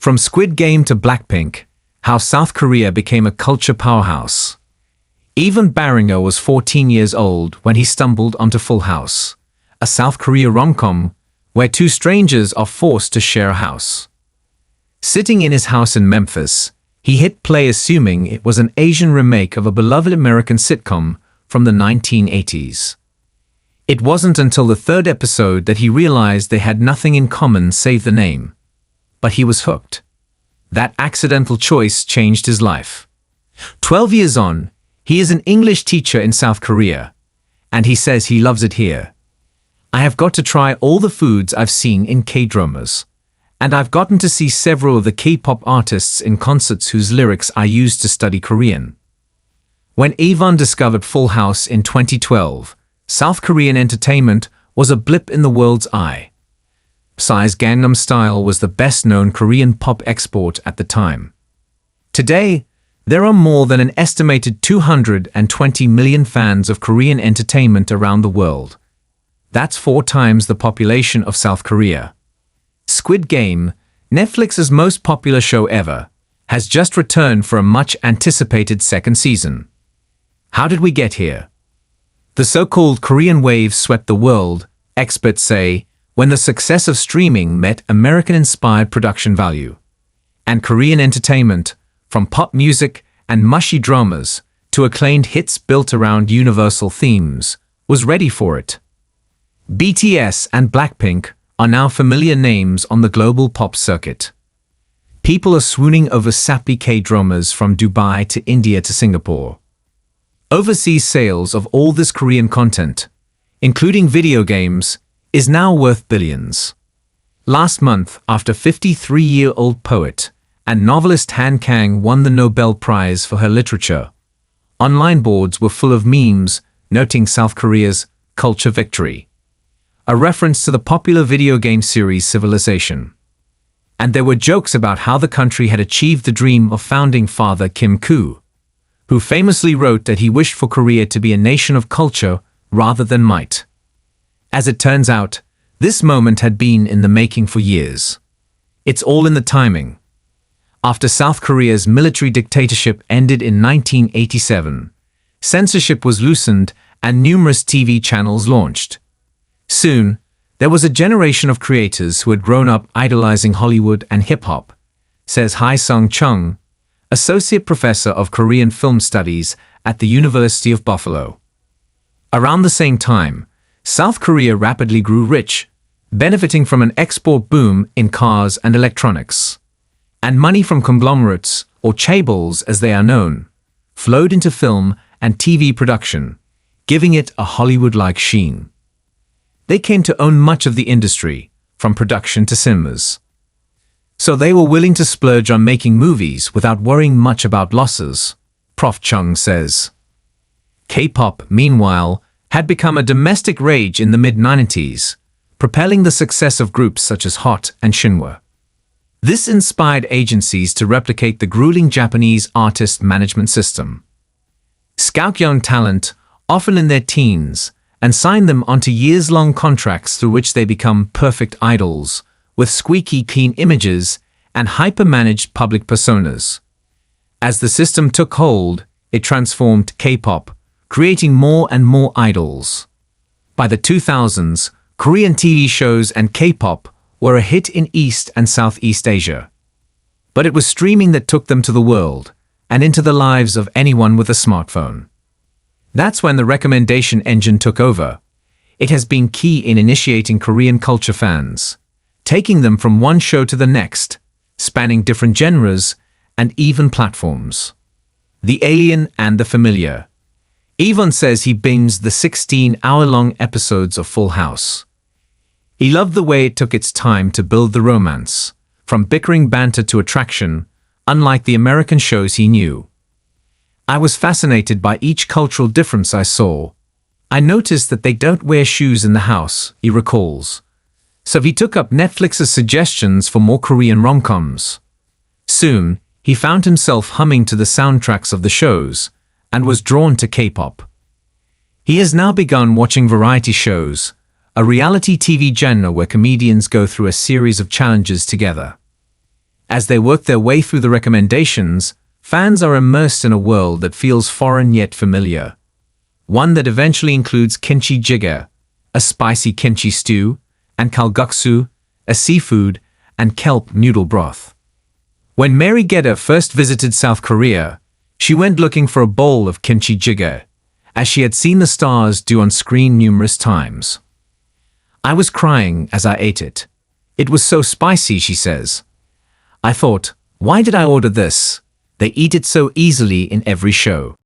From Squid Game to Blackpink, how South Korea became a culture powerhouse. Even Barringer was 14 years old when he stumbled onto Full House, a South Korea romcom where two strangers are forced to share a house. Sitting in his house in Memphis, he hit play assuming it was an Asian remake of a beloved American sitcom from the 1980s. It wasn't until the third episode that he realized they had nothing in common save the name. But he was hooked. That accidental choice changed his life. 12 years on, he is an English teacher in South Korea, and he says he loves it here. I have got to try all the foods I've seen in K-dramas, and I've gotten to see several of the K-pop artists in concerts whose lyrics I used to study Korean. When Avon discovered Full House in 2012, South Korean entertainment was a blip in the world's eye. Psy's Gangnam Style was the best-known Korean pop export at the time. Today, there are more than an estimated 220 million fans of Korean entertainment around the world. That's 4 times the population of South Korea. Squid Game, Netflix's most popular show ever, has just returned for a much-anticipated second season. How did we get here? The so-called Korean wave swept the world, experts say, when the success of streaming met American-inspired production value. And Korean entertainment, from pop music and mushy dramas to acclaimed hits built around universal themes, was ready for it. BTS and Blackpink are now familiar names on the global pop circuit. People are swooning over sappy K-dramas from Dubai to India to Singapore. Overseas sales of all this Korean content, including video games, is now worth billions. Last month, after 53-year-old poet and novelist Han Kang won the Nobel Prize for her literature, online boards were full of memes noting South Korea's culture victory, a reference to the popular video game series Civilization. And there were jokes about how the country had achieved the dream of founding father Kim Koo, who famously wrote that he wished for Korea to be a nation of culture rather than might. As it turns out, this moment had been in the making for years. It's all in the timing. After South Korea's military dictatorship ended in 1987, censorship was loosened and numerous TV channels launched. Soon, there was a generation of creators who had grown up idolizing Hollywood and hip-hop, says Hae-sung Chung, associate professor of Korean film studies at the University of Buffalo. Around the same time, South Korea rapidly grew rich, benefiting from an export boom in cars and electronics. And money from conglomerates, or chaebols as they are known, flowed into film and TV production, giving it a Hollywood-like sheen. They came to own much of the industry, from production to cinemas. So they were willing to splurge on making movies without worrying much about losses, Prof. Chung says. K-pop, meanwhile, had become a domestic rage in the mid-90s, propelling the success of groups such as Hot and Shinhwa. This inspired agencies to replicate the grueling Japanese artist management system. Scout young talent, often in their teens, and sign them onto years-long contracts through which they become perfect idols, with squeaky clean images and hyper-managed public personas. As the system took hold, it transformed K-pop, creating more and more idols. By the 2000s, Korean TV shows and K-pop were a hit in East and Southeast Asia. But it was streaming that took them to the world, and into the lives of anyone with a smartphone. That's when the recommendation engine took over. It has been key in initiating Korean culture fans, taking them from one show to the next, spanning different genres and even platforms. The Alien and the Familiar. Yvonne says he binged the 16-hour-long episodes of Full House. He loved the way it took its time to build the romance, from bickering banter to attraction, unlike the American shows he knew. I was fascinated by each cultural difference I saw. I noticed that they don't wear shoes in the house, he recalls. So he took up Netflix's suggestions for more Korean rom-coms. Soon, he found himself humming to the soundtracks of the shows, and was drawn to K-pop. He has now begun watching variety shows, a reality TV genre where comedians go through a series of challenges together. As they work their way through the recommendations, fans are immersed in a world that feels foreign yet familiar. One that eventually includes kimchi jjigae, a spicy kimchi stew, and kalguksu, a seafood and kelp noodle broth. When Mary Gedda first visited South Korea, she went looking for a bowl of kimchi jjigae, as she had seen the stars do on screen numerous times. I was crying as I ate it. It was so spicy, she says. I thought, why did I order this? They eat it so easily in every show.